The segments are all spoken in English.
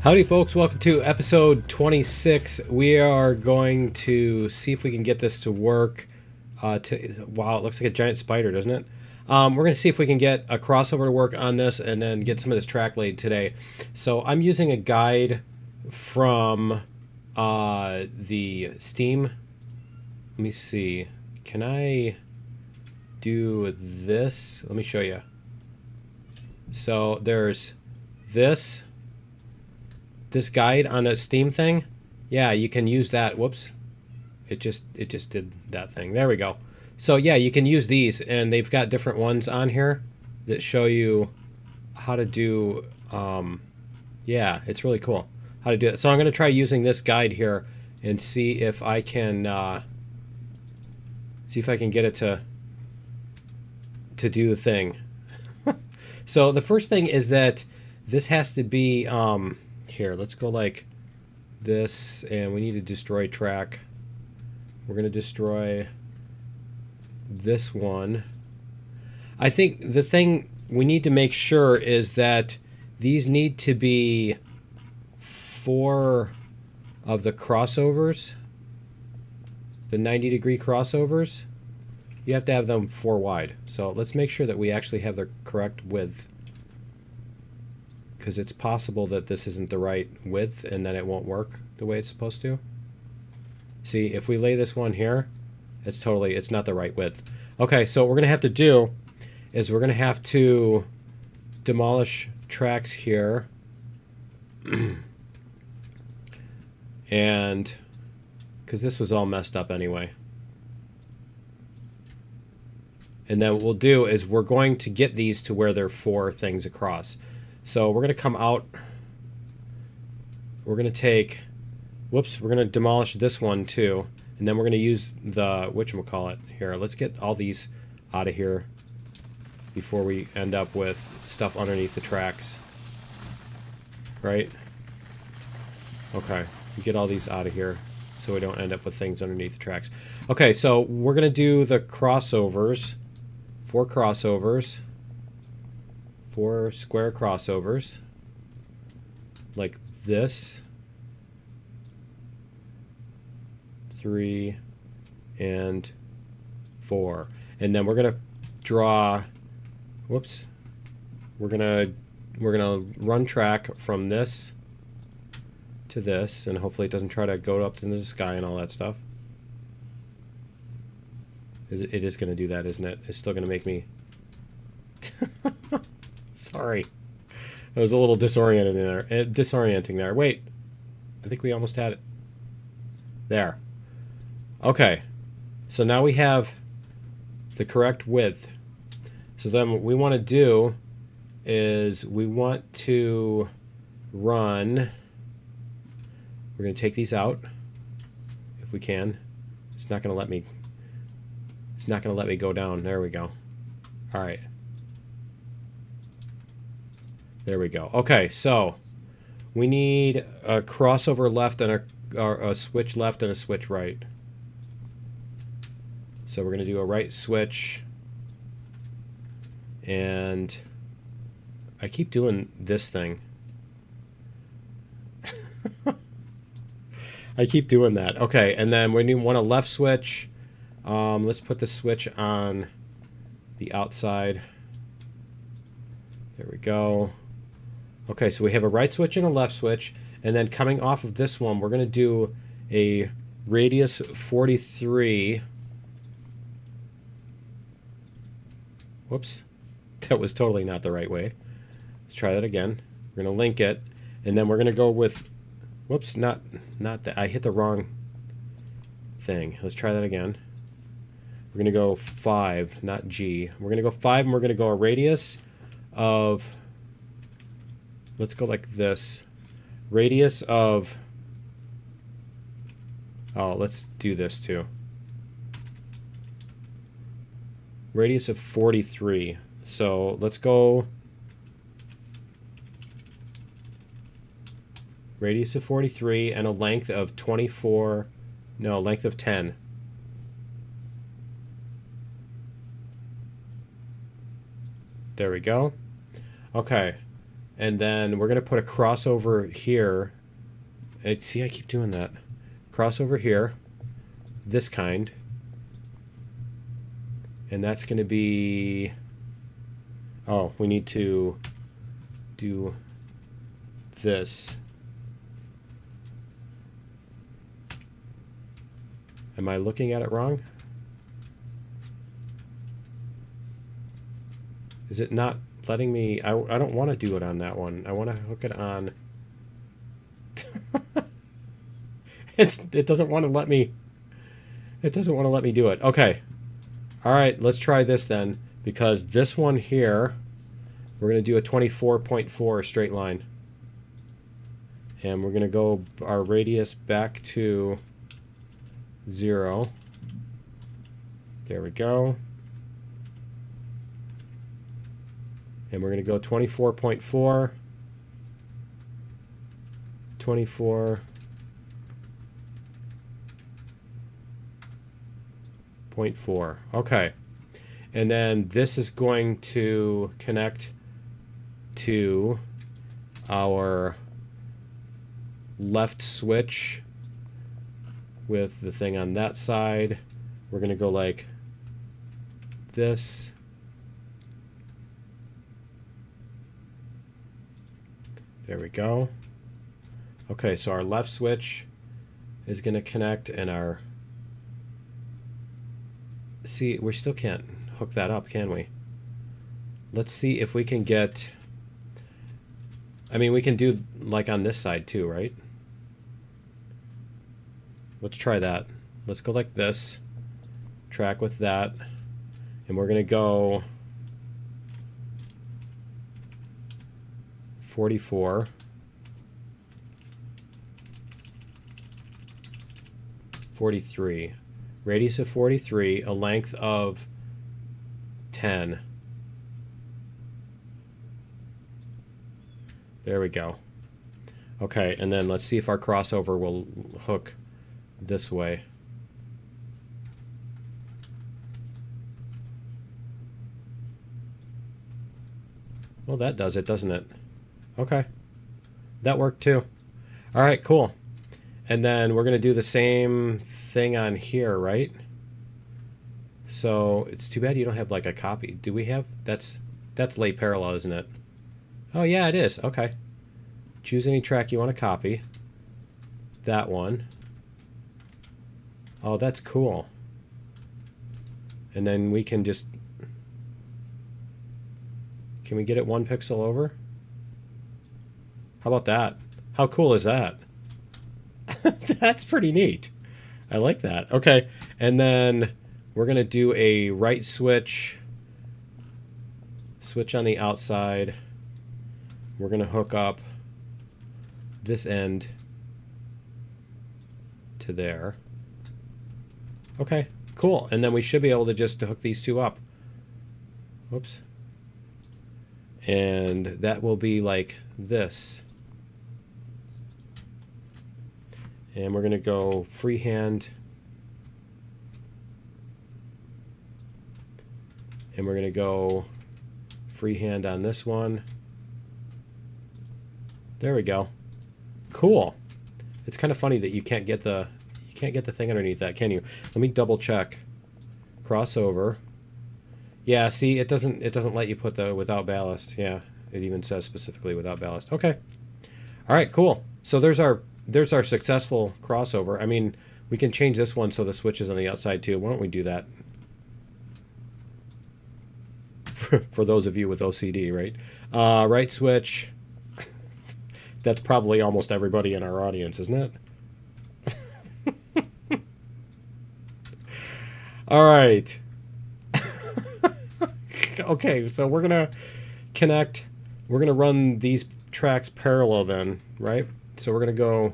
Howdy folks, welcome to episode 26. We are going to see if we can get this to work. Wow, it looks like a giant spider, doesn't it? We're going to see if we can get a crossover to work on this and then get some of this track laid today. So I'm using a guide from the Steam. Let me see. Can I do this? Let me show you. So there's this guide on the Steam thing. Yeah, you can use that. Whoops. It just did that thing. There we go. So yeah, you can use these, and they've got different ones on here that show you how to do yeah, it's really cool how to do it. So I'm going to try using this guide here and see if I can get it to do the thing. So the first thing is that this has to be here, let's go like this, and we need to destroy track. We're going to destroy this one. I think the thing we need to make sure is that these need to be 4 of the crossovers, the 90-degree crossovers. You have to have them 4 wide. So let's make sure that we actually have the correct width, because it's possible that this isn't the right width and then it won't work the way it's supposed to. See, if we lay this one here, it's not the right width. Okay, so what we're gonna have to do is we're gonna have to demolish tracks here. And because this was all messed up anyway. And then what we'll do is we're going to get these to where there are 4 things across. So we're going to come out, we're going to take, whoops, we're going to demolish this one too, and then we're going to use the, whatchamacallit, here, let's get all these out of here before we end up with stuff underneath the tracks, right? Okay, we get all these out of here so we don't end up with things underneath the tracks. Okay, so we're going to do the crossovers, 4 crossovers. 4 square crossovers like this, 3 and 4, and then we're gonna draw, whoops, we're gonna run track from this to this, and hopefully it doesn't try to go up to the sky and all that stuff. It is gonna do that, isn't it? It's still gonna make me sorry. It was a little disorienting there. Wait. I think we almost had it. There. Okay. So now we have the correct width. So then what we want to do is we want to run. We're going to take these out if we can. It's not going to let me. It's not going to let me go down. There we go. All right. There we go. Okay, so we need a crossover left and a switch left and a switch right. So we're going to do a right switch. And I keep doing this thing. I keep doing that. Okay, and then we want a left switch. Let's put the switch on the outside. There we go. Okay, so we have a right switch and a left switch, and then coming off of this one, we're going to do a radius 43. Whoops, that was totally not the right way. Let's try that again. We're going to link it, and then we're going to go with, whoops, not that. I hit the wrong thing. Let's try that again. We're going to go 5, not G. We're going to go 5, and we're going to go a radius of, let's go like this. Radius of, oh, let's do this too. Radius of 43. So let's go radius of 43 and a length of 24, no, length of 10. There we go. Okay. And then we're going to put a crossover here. See, I keep doing that. Crossover here. This kind. And that's going to be... Oh, we need to do this. Am I looking at it wrong? Is it not letting me... I don't want to do it on that one. I want to hook it on... It doesn't want to let me... It doesn't want to let me do it. Okay. Alright, let's try this then. Because this one here, we're going to do a 24.4 straight line. And we're going to go our radius back to 0. There we go. And we're going to go 24.4. 24.4. Okay. And then this is going to connect to our left switch with the thing on that side. We're going to go like this. There we go. Okay, so our left switch is going to connect, and our... See, we still can't hook that up, can we? Let's see if we can get... I mean, we can do like on this side too, right? Let's try that. Let's go like this. Track with that. And we're going to go 44. 43. Radius of 43, a length of 10. There we go. Okay, and then let's see if our crossover will hook this way. Well, that does it, doesn't it? Okay. That worked too. All right, cool. And then we're going to do the same thing on here, right? So it's too bad you don't have like a copy. Do we have... That's lay parallel, isn't it? Oh, yeah, it is. Okay. Choose any track you want to copy. That one. Oh, that's cool. And then we can just... Can we get it 1 pixel over? How about that? How cool is that? That's pretty neat. I like that. Okay, and then we're going to do a right switch. Switch on the outside. We're going to hook up this end to there. Okay, cool. And then we should be able to just hook these two up. Whoops. And that will be like this. And we're going to go freehand. And we're going to go freehand on this one. There we go. Cool. It's kind of funny that you can't get the thing underneath that, can you? Let me double check. Crossover. Yeah, see, it doesn't let you put the without ballast. Yeah, it even says specifically without ballast. Okay. All right, cool. So there's our successful crossover. I mean, we can change this one so the switch is on the outside too. Why don't we do that? For those of you with OCD, right? Right switch. That's probably almost everybody in our audience, isn't it? All right. Okay, so we're going to connect. We're going to run these tracks parallel then, right? So we're going to go,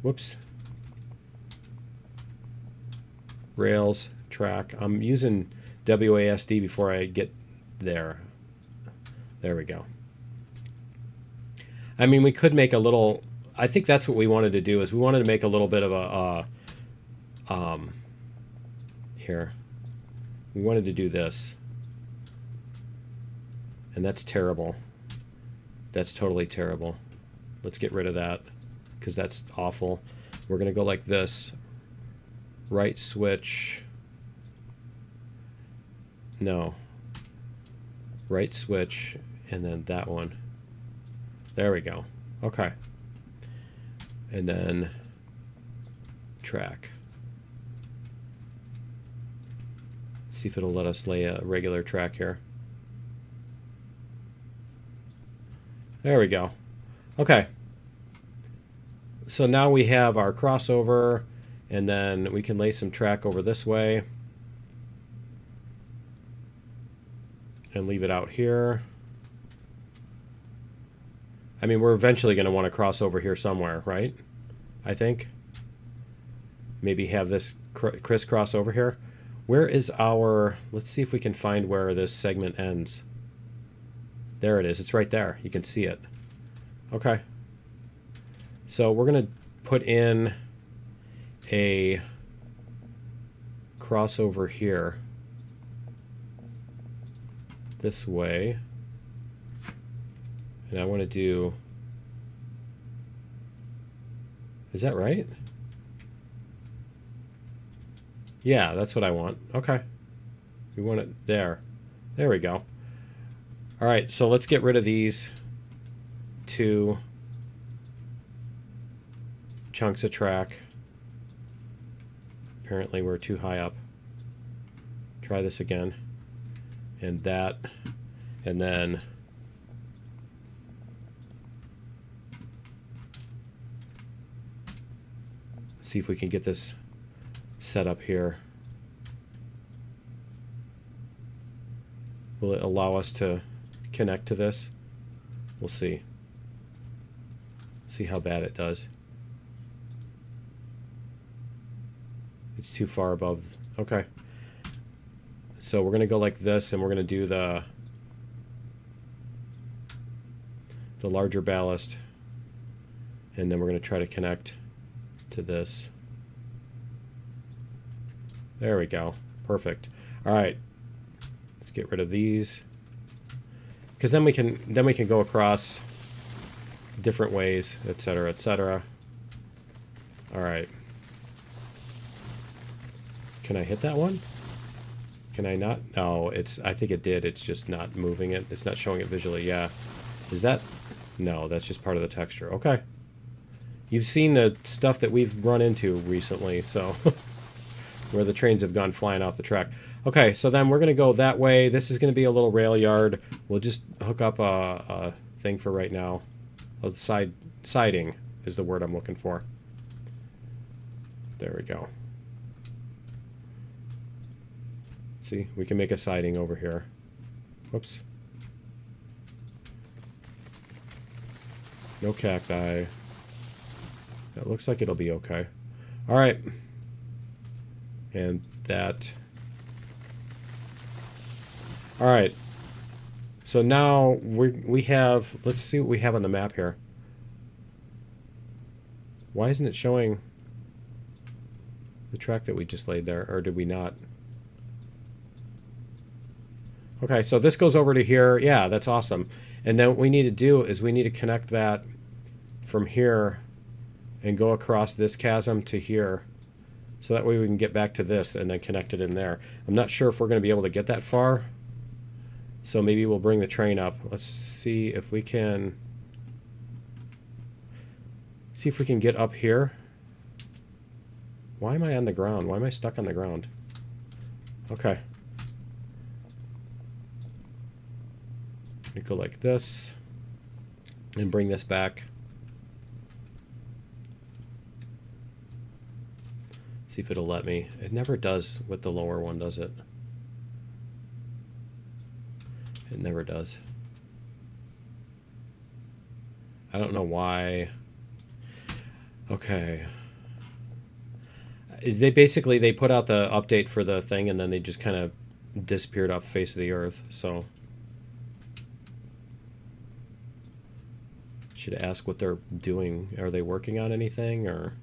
whoops, Rails track. I'm using WASD before I get there. There we go. I mean, we could make a little, I think that's what we wanted to do, is we wanted to make a little bit of a, here. We wanted to do this. And that's terrible. That's totally terrible. Let's get rid of that because that's awful. We're going to go like this. Right switch. No. Right switch and then that one. There we go. Okay. And then track. See if it'll let us lay a regular track here. There we go. Okay. So now we have our crossover, and then we can lay some track over this way and leave it out here. I mean, we're eventually going to want to cross over here somewhere, right? I think. Maybe have this crisscross over here. Where is our... Let's see if we can find where this segment ends. There it is. It's right there. You can see it. Okay. So we're going to put in a crossover here. This way. And I want to do... Is that right? Yeah, that's what I want. Okay. We want it there. There we go. All right, so let's get rid of these two chunks of track. Apparently we're too high up. Try this again. And that. And then... see if we can get this set up here. Will it allow us to connect to this? We'll see. See how bad it does. It's too far above. Okay. So we're going to go like this, and we're going to do the larger ballast, and then we're going to try to connect to this. There we go. Perfect. All right. Let's get rid of these, because then we can go across different ways, etc., etc. All right. Can I hit that one? Can I not? No, I think it did. It's just not moving it. It's not showing it visually. Yeah. Is that? No, that's just part of the texture. Okay. You've seen the stuff that we've run into recently, so where the trains have gone flying off the track. Okay, so then we're going to go that way. This is going to be a little rail yard. We'll just hook up a thing for right now. Siding is the word I'm looking for. There we go. See, we can make a siding over here. Whoops. No cacti. It looks like it'll be okay. All right. And that. All right. So now we have, let's see what we have on the map here. Why isn't it showing the track that we just laid there, or did we not? Okay, so this goes over to here. Yeah, that's awesome. And then what we need to do is we need to connect that from here and go across this chasm to here, so that way we can get back to this and then connect it in there. I'm not sure if we're going to be able to get that far, so maybe we'll bring the train up. Let's see if we can get up here. Why am I on the ground? Why am I stuck on the ground? Okay. We go like this and bring this back. See if it'll let me. It never does with the lower one, does it? It never does. I don't know why. Okay. They put out the update for the thing, and then they just kind of disappeared off the face of the earth. So should ask what they're doing. Are they working on anything, or?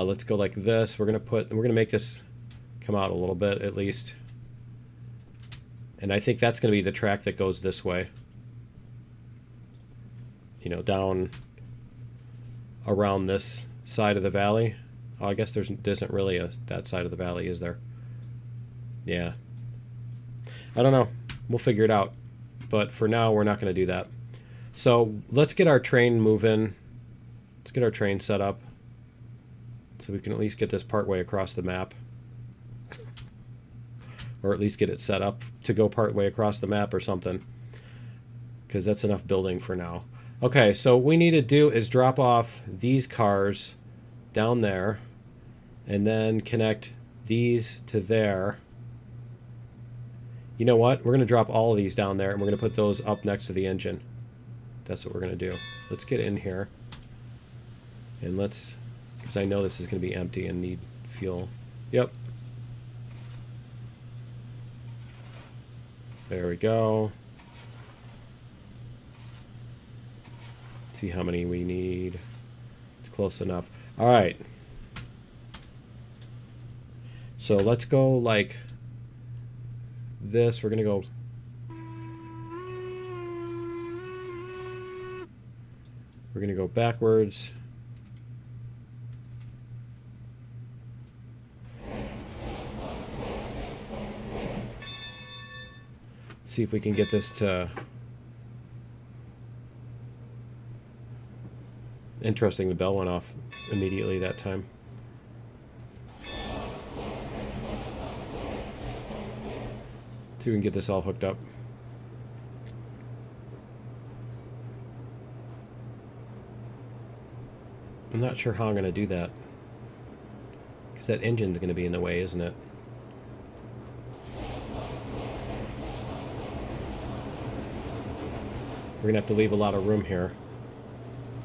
Let's go like this. We're gonna make this come out a little bit at least, And I think that's going to be the track that goes this way. You know, down around this side of the valley. Oh, I guess there isn't really that side of the valley, is there? Yeah. I don't know. We'll figure it out. But for now, we're not going to do that. So let's get our train moving. Let's get our train set up so we can at least get this part way across the map. Or at least get it set up to go part way across the map or something. Because that's enough building for now. Okay, so what we need to do is drop off these cars down there. And then connect these to there. You know what? We're going to drop all of these down there. And we're going to put those up next to the engine. That's what we're going to do. Let's get in here. And let's... Because I know this is going to be empty and need fuel. Yep. There we go. See how many we need. It's close enough. All right. So let's go like this. We're going to go... We're going to go backwards. See if we can get this to... Interesting, the bell went off immediately that time. See if we can get this all hooked up. I'm not sure how I'm going to do that. Because that engine's going to be in the way, isn't it? We're going to have to leave a lot of room here.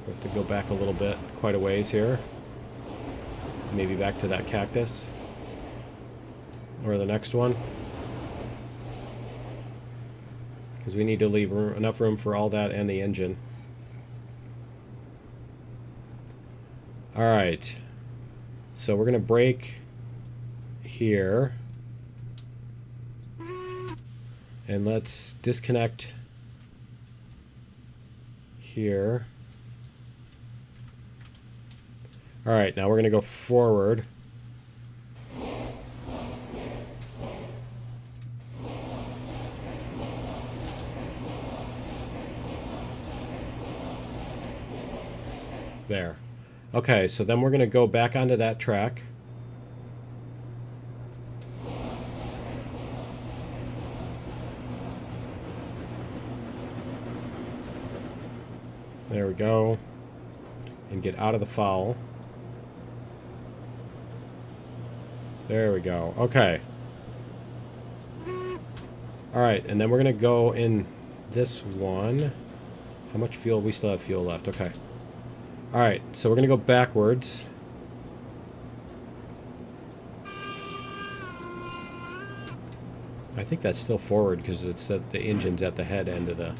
We have to go back a little bit, quite a ways here. Maybe back to that cactus. Or the next one. Because we need to leave enough room for all that and the engine. Alright. So we're going to brake here. And let's disconnect here. Alright, now we're going to go forward. There. Okay, so then we're going to go back onto that track. There we go. And get out of the foul. There we go. Okay. Alright, and then we're going to go in this one. How much fuel? We still have fuel left. Okay. Alright, so we're going to go backwards. I think that's still forward because it's the engine's at the head end of the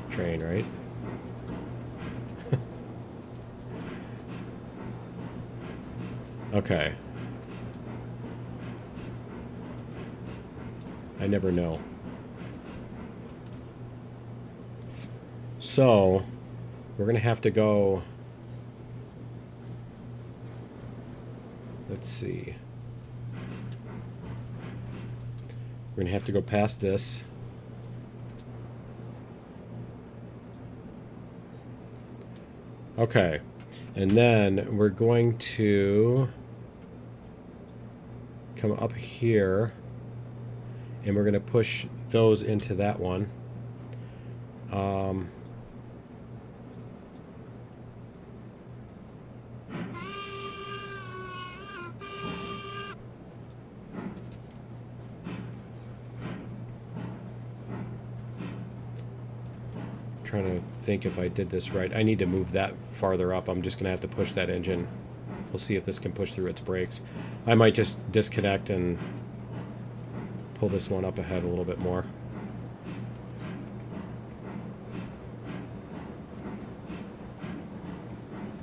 train, right? Okay. I never know. So, we're going to have to go... Let's see. We're going to have to go past this. Okay. And then we're going to come up here. And we're going to push those into that one. Trying to think if I did this right. I need to move that farther up. I'm just going to have to push that engine. We'll see if this can push through its brakes. I might just disconnect and pull this one up ahead a little bit more.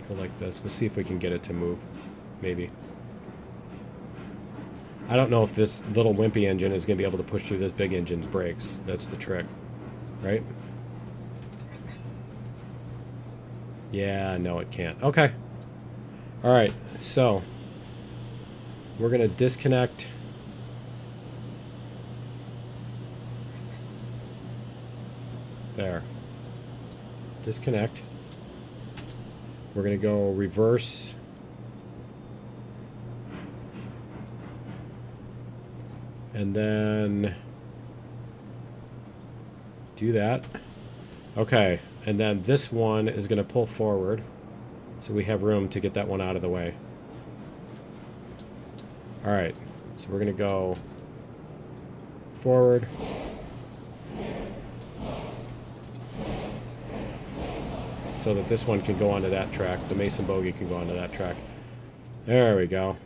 Go like this. We'll see if we can get it to move. Maybe. I don't know if this little wimpy engine is going to be able to push through this big engine's brakes. That's the trick, right? Yeah, no, it can't. Okay. All right, so we're going to disconnect. There. Disconnect. We're going to go reverse. And then do that. Okay, and then this one is going to pull forward, so we have room to get that one out of the way. All right, so we're going to go forward. So that this one can go onto that track. The Mason Bogey can go onto that track. There we go.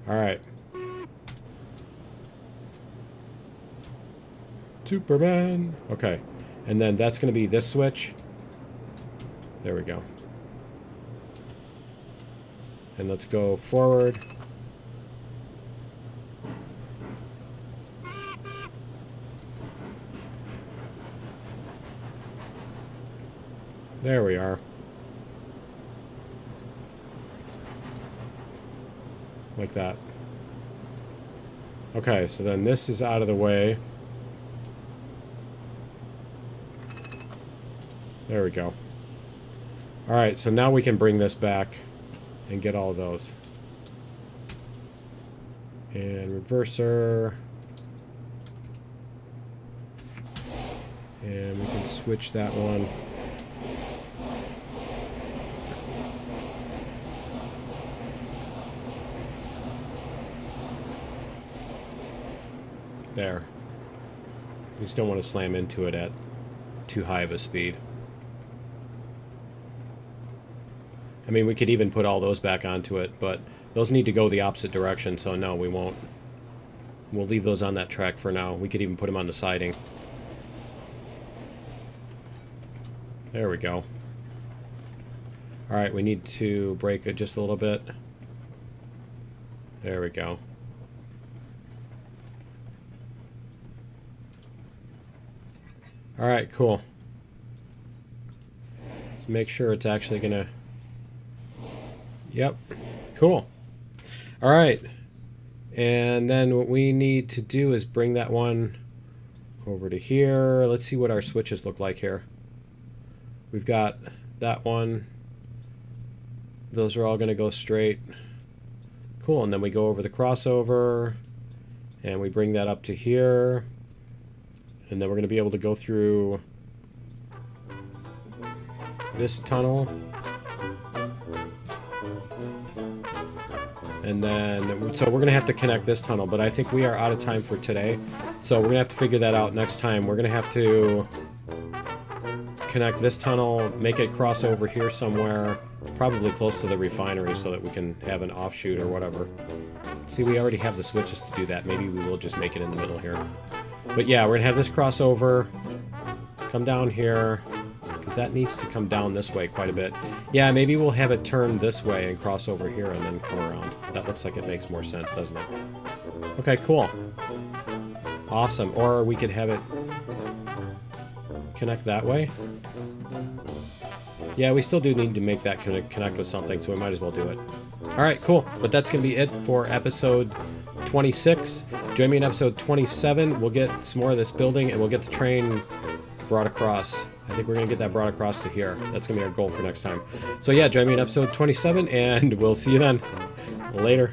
All right. Superman. Okay. And then that's going to be this switch. There we go. And let's go forward. There we are. Like that. Okay, so then this is out of the way. There we go. Alright, so now we can bring this back and get all of those. And reverser. And we can switch that one. There. We just don't want to slam into it at too high of a speed. I mean, we could even put all those back onto it, but those need to go the opposite direction, so no, we won't. We'll leave those on that track for now. We could even put them on the siding. There we go. Alright, we need to brake it just a little bit. There we go. Alright, cool. Let's make sure it's actually gonna... Yep. Cool. Alright. And then what we need to do is bring that one over to here. Let's see what our switches look like here. We've got that one. Those are all going to go straight. Cool. And then we go over the crossover. And we bring that up to here. And then we're going to be able to go through this tunnel. And then, so we're going to have to connect this tunnel, but I think we are out of time for today. So we're going to have to figure that out next time. We're going to have to connect this tunnel, make it cross over here somewhere, probably close to the refinery so that we can have an offshoot or whatever. See, we already have the switches to do that. Maybe we will just make it in the middle here. But yeah, we're going to have this crossover, come down here, because that needs to come down this way quite a bit. Yeah, maybe we'll have it turn this way and cross over here and then come around. That looks like it makes more sense, doesn't it? Okay, cool. Awesome. Or we could have it connect that way. Yeah, we still do need to make that connect with something, so we might as well do it. Alright, cool. But that's going to be it for episode 26. Join me in episode 27. We'll get some more of this building, and we'll get the train brought across. I think we're going to get that brought across to here. That's going to be our goal for next time. So yeah, join me in episode 27, and we'll see you then. Later.